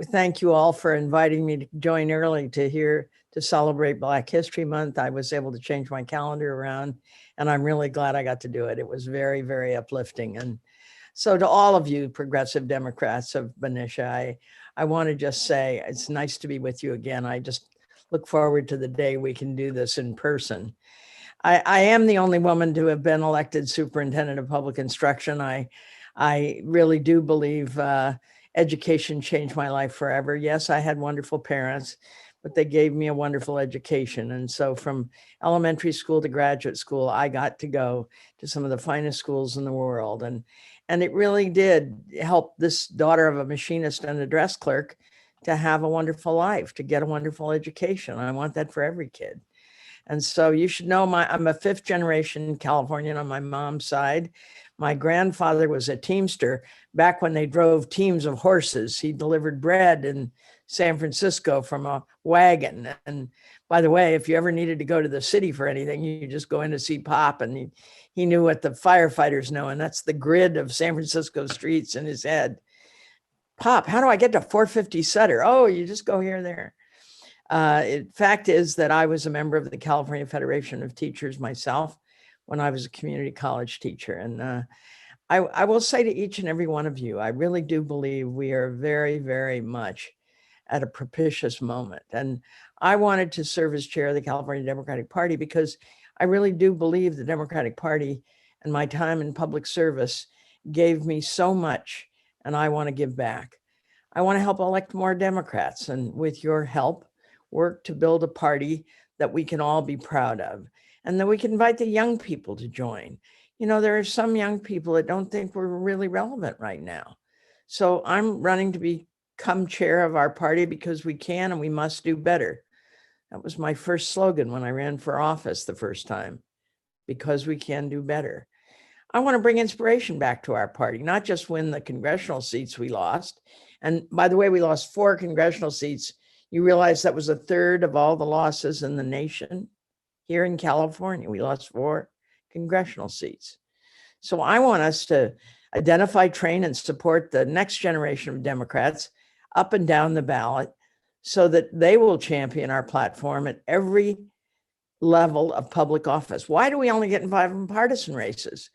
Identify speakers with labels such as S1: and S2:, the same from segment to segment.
S1: thank you all for inviting me to join early to celebrate Black History Month. I was able to change my calendar around, and I'm really glad I got to do it. It was very, very uplifting. And so to all of you Progressive Democrats of Benicia, I want to just say it's nice to be with you again. I just look forward to the day we can do this in person. I am the only woman to have been elected superintendent of public instruction. I really do believe education changed my life forever. Yes, I had wonderful parents, but they gave me a wonderful education. And so from elementary school to graduate school, I got to go to some of the finest schools in the world. And it really did help this daughter of a machinist and a dress clerk to have a wonderful life, to get a wonderful education. I want that for every kid. And so you should know I'm a fifth generation Californian on my mom's side. My grandfather was a teamster back when they drove teams of horses. He delivered bread in San Francisco from a wagon. And by the way, if you ever needed to go to the city for anything, you just go in to see Pop, and he knew what the firefighters know. And that's the grid of San Francisco streets in his head. Pop, how do I get to 450 Sutter? Oh, you just go here, there. Fact is that I was a member of the California Federation of Teachers myself when I was a community college teacher. And I will say to each and every one of you, I really do believe we are very, very much at a propitious moment. And I wanted to serve as chair of the California Democratic Party because I really do believe the Democratic Party and my time in public service gave me so much, and I want to give back. I want to help elect more Democrats, and with your help, work to build a party that we can all be proud of, and that we can invite the young people to join. You know, there are some young people that don't think we're really relevant right now. So I'm running to become chair of our party because we can and we must do better. That was my first slogan when I ran for office the first time, because we can do better. I want to bring inspiration back to our party, not just win the congressional seats we lost. And by the way, we lost 4 congressional seats. You realize that was a third of all the losses in the nation. Here in California, we lost 4 congressional seats. So I want us to identify, train, and support the next generation of Democrats up and down the ballot so that they will champion our platform at every level of public office. Why do we only get involved in partisan races?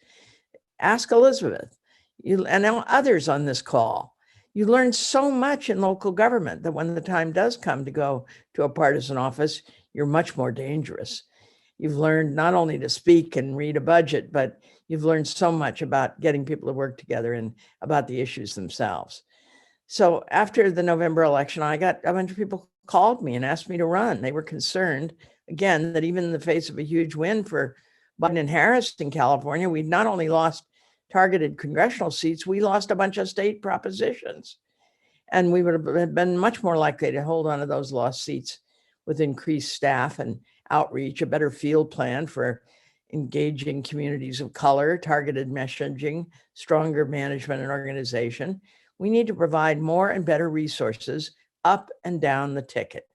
S1: Ask Elizabeth and others on this call. You learn so much in local government that when the time does come to go to a partisan office, you're much more dangerous. You've learned not only to speak and read a budget, but you've learned so much about getting people to work together and about the issues themselves. So after the November election, a bunch of people called me and asked me to run. They were concerned, again, that even in the face of a huge win for Biden and Harris in California, we'd not only lost targeted congressional seats, we lost a bunch of state propositions. And we would have been much more likely to hold on to those lost seats with increased staff and outreach, a better field plan for engaging communities of color, targeted messaging, stronger management and organization. We need to provide more and better resources up and down the ticket.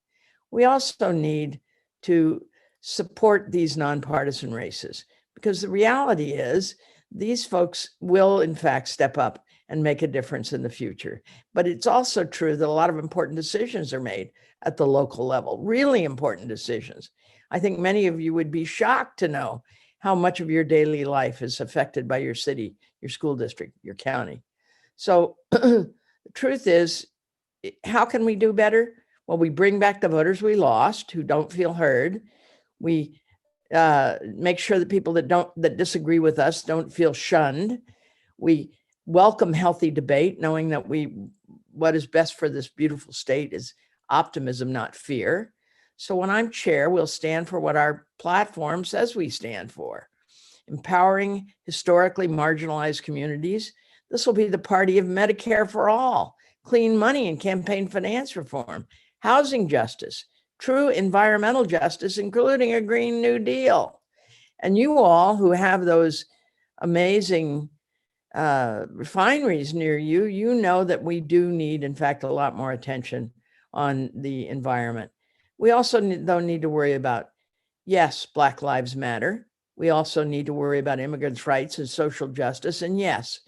S1: We also need to support these nonpartisan races, because the reality is these folks will, in fact, step up and make a difference in the future. But it's also true that a lot of important decisions are made at the local level, really important decisions. I think many of you would be shocked to know how much of your daily life is affected by your city, your school district, your county. So the truth is, how can we do better? Well, we bring back the voters we lost who don't feel heard. We make sure that people that disagree with us don't feel shunned. We welcome healthy debate, knowing that what is best for this beautiful state is optimism, not fear. So when I'm chair, we'll stand for what our platform says we stand for: empowering historically marginalized communities. This will be the party of Medicare for all, clean money and campaign finance reform, housing justice, true environmental justice, including a Green New Deal. And you all who have those amazing refineries near you, you know that we do need, in fact, a lot more attention on the environment. We also don't need to worry about, yes, Black Lives Matter. We also need to worry about immigrants' rights and social justice. And yes,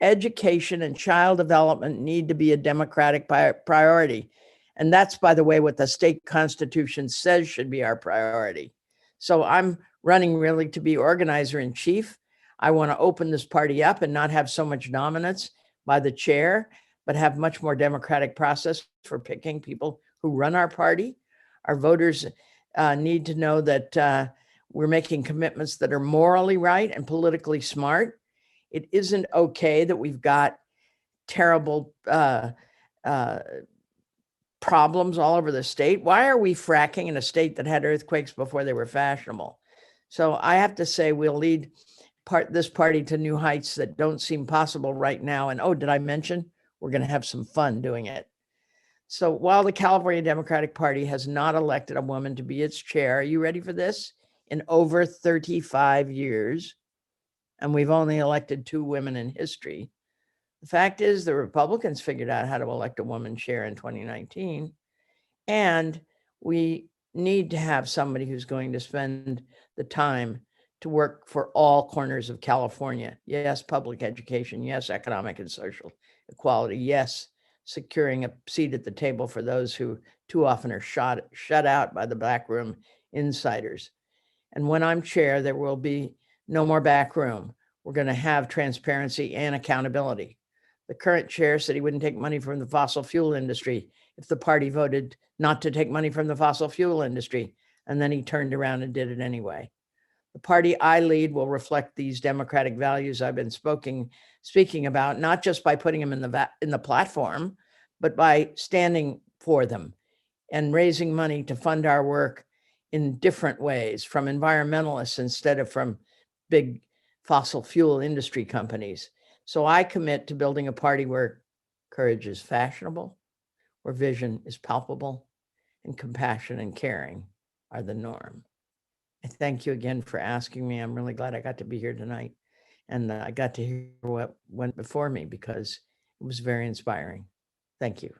S1: Education and child development need to be a Democratic priority. And that's, by the way, what the state constitution says should be our priority. So I'm running really to be organizer in chief. I want to open this party up and not have so much dominance by the chair, but have much more democratic process for picking people who run our party. Our voters need to know that we're making commitments that are morally right and politically smart. It isn't okay that we've got terrible problems all over the state. Why are we fracking in a state that had earthquakes before they were fashionable? So I have to say we'll lead this party to new heights that don't seem possible right now. And oh, did I mention we're going to have some fun doing it? So while the California Democratic Party has not elected a woman to be its chair, are you ready for this? In over 35 years, and we've only elected 2 women in history. The fact is the Republicans figured out how to elect a woman chair in 2019, and we need to have somebody who's going to spend the time to work for all corners of California. Yes, public education. Yes, economic and social equality. Yes, securing a seat at the table for those who too often are shut out by the backroom insiders. And when I'm chair, there will be no more back room. We're going to have transparency and accountability. The current chair said he wouldn't take money from the fossil fuel industry if the party voted not to take money from the fossil fuel industry. And then he turned around and did it anyway. The party I lead will reflect these democratic values I've been speaking about, not just by putting them in the platform, but by standing for them and raising money to fund our work in different ways, from environmentalists instead of from big fossil fuel industry companies. So I commit to building a party where courage is fashionable, where vision is palpable, and compassion and caring are the norm. I thank you again for asking me. I'm really glad I got to be here tonight. And I got to hear what went before me because it was very inspiring. Thank you.